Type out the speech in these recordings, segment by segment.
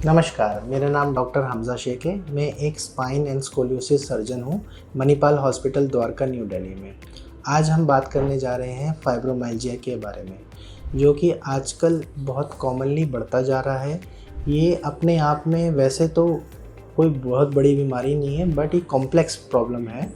नमस्कार, मेरा नाम डॉक्टर हमज़ा शेख है। मैं एक स्पाइन एंड स्कोलियोसिस सर्जन हूँ, मणिपाल हॉस्पिटल द्वारका, न्यू दिल्ली में। आज हम बात करने जा रहे हैं फाइब्रोमाइल्जिया के बारे में, जो कि आजकल बहुत कॉमनली बढ़ता जा रहा है। ये अपने आप में वैसे तो कोई बहुत बड़ी बीमारी नहीं है, बट ये कॉम्प्लेक्स प्रॉब्लम है,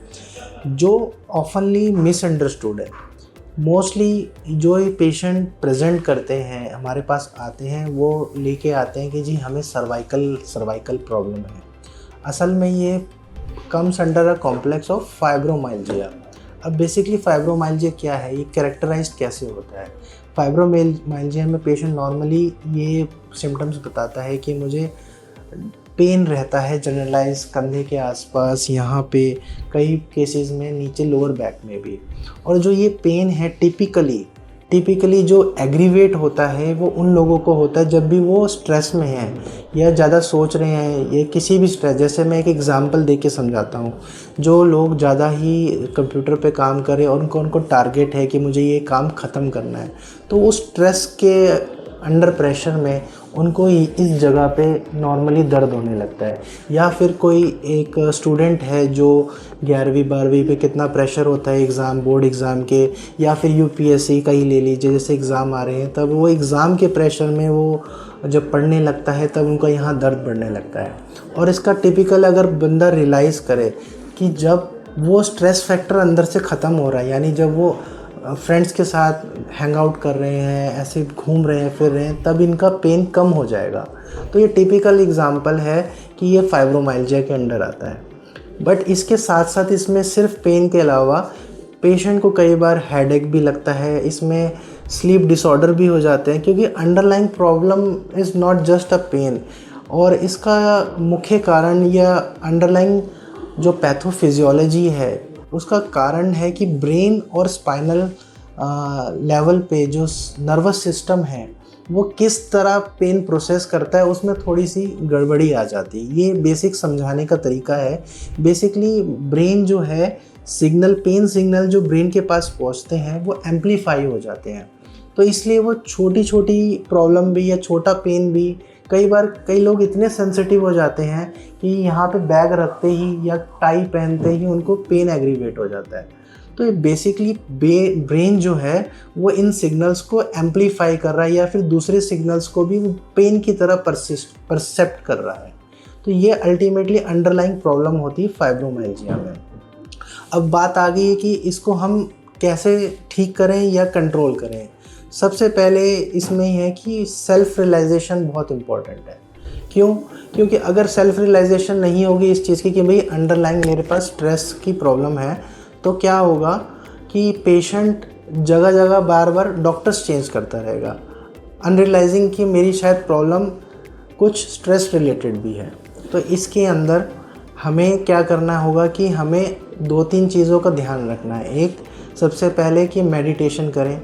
जो ऑफनली मिसअंडरस्टूड है। मोस्टली जो ये पेशेंट प्रेजेंट करते हैं, हमारे पास आते हैं, वो लेके आते हैं कि जी हमें सर्वाइकल प्रॉब्लम है। असल में ये comes under a complex of fibromyalgia. अब बेसिकली फाइब्रोमाइल्जिया क्या है, ये कैरेक्टराइज्ड कैसे होता है? फाइब्रोमाइल्जिया में पेशेंट नॉर्मली ये सिम्टम्स बताता है कि मुझे पेन रहता है जनरलाइज कंधे के आसपास, यहाँ पे कई केसेस में नीचे लोअर बैक में भी। और जो ये पेन है टिपिकली जो एग्रीवेट होता है वो उन लोगों को होता है जब भी वो स्ट्रेस में हैं या ज़्यादा सोच रहे हैं, ये किसी भी स्ट्रेस। जैसे मैं एक एग्जांपल दे के समझाता हूँ। जो लोग ज़्यादा ही कंप्यूटर पे काम करें और उनको टारगेट है कि मुझे ये काम ख़त्म करना है, तो वो स्ट्रेस के अंडर प्रेशर में उनको इस जगह पे नॉर्मली दर्द होने लगता है। या फिर कोई एक स्टूडेंट है जो 11वीं 12वीं पे कितना प्रेशर होता है एग्ज़ाम, बोर्ड एग्ज़ाम के, या फिर यूपीएससी का ही ले लीजिए, जैसे एग्ज़ाम आ रहे हैं, तब वो एग्ज़ाम के प्रेशर में वो जब पढ़ने लगता है तब उनका यहाँ दर्द बढ़ने लगता है। और इसका टिपिकल अगर बंदा रियलाइज़ करे कि जब वो स्ट्रेस फैक्टर अंदर से ख़त्म हो रहा है, यानी जब वो फ्रेंड्स के साथ हैंग आउट कर रहे हैं, ऐसे घूम रहे हैं फिर रहे हैं, तब इनका पेन कम हो जाएगा। तो ये टिपिकल एग्जांपल है कि ये फाइब्रोमाइल्जिया के अंडर आता है। बट इसके साथ साथ इसमें सिर्फ पेन के अलावा पेशेंट को कई बार हेडेक भी लगता है, इसमें स्लीप डिसऑर्डर भी हो जाते हैं, क्योंकि underlying problem is not just a pain. और इसका मुख्य कारण या अंडरलाइंग जो पैथोफिजियोलॉजी है उसका कारण है कि ब्रेन और स्पाइनल लेवल पे जो नर्वस सिस्टम है वो किस तरह पेन प्रोसेस करता है, उसमें थोड़ी सी गड़बड़ी आ जाती है। ये बेसिक समझाने का तरीका है। बेसिकली ब्रेन जो है पेन सिग्नल जो ब्रेन के पास पहुंचते हैं वो एम्पलीफाई हो जाते हैं। तो इसलिए वो छोटी छोटी प्रॉब्लम भी या छोटा पेन भी, कई बार कई लोग इतने सेंसिटिव हो जाते हैं कि यहाँ पे बैग रखते ही या टाई पहनते ही उनको पेन एग्रीवेट हो जाता है। तो ये बेसिकली ब्रेन जो है वो इन सिग्नल्स को एम्पलीफाई कर रहा है या फिर दूसरे सिग्नल्स को भी पेन की तरह परसेप्ट कर रहा है। तो ये अल्टीमेटली अंडरलाइंग प्रॉब्लम होती है फाइब्रोमाइल्जिया में। अब बात आ गई है कि इसको हम कैसे ठीक करें या कंट्रोल करें। सबसे पहले इसमें है कि सेल्फ रियलाइजेशन बहुत इम्पॉर्टेंट है। क्यों? क्योंकि अगर सेल्फ रियलाइजेशन नहीं होगी इस चीज़ की कि भाई अंडरलाइंग मेरे पास स्ट्रेस की प्रॉब्लम है, तो क्या होगा कि पेशेंट जगह जगह बार बार डॉक्टर्स चेंज करता रहेगा, अनरियलाइजिंग कि मेरी शायद प्रॉब्लम कुछ स्ट्रेस रिलेटेड भी है। तो इसके अंदर हमें क्या करना होगा कि हमें 2-3 चीज़ों का ध्यान रखना है। एक, सबसे पहले कि मेडिटेशन करें,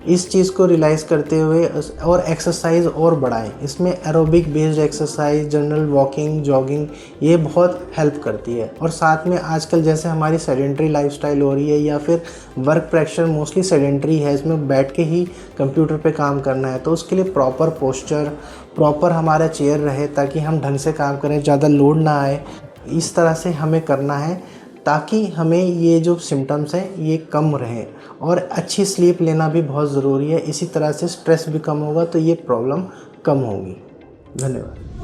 इस चीज़ को रियलाइज़ करते हुए, और एक्सरसाइज और बढ़ाएं। इसमें aerobic based exercise, general walking, jogging, ये बहुत हेल्प करती है। और साथ में आजकल जैसे हमारी सेडेंट्री लाइफस्टाइल हो रही है या फिर वर्क प्रेशर मोस्टली सेडेंट्री है, इसमें बैठ के ही कंप्यूटर पे काम करना है, तो उसके लिए प्रॉपर पोस्चर, प्रॉपर हमारा चेयर रहे ताकि हम ढंग से काम करें, ज़्यादा लोड ना आए। इस तरह से हमें करना है ताकि हमें ये जो सिम्टम्स हैं ये कम रहें। और अच्छी स्लीप लेना भी बहुत ज़रूरी है। इसी तरह से स्ट्रेस भी कम होगा तो ये प्रॉब्लम कम होगी। धन्यवाद।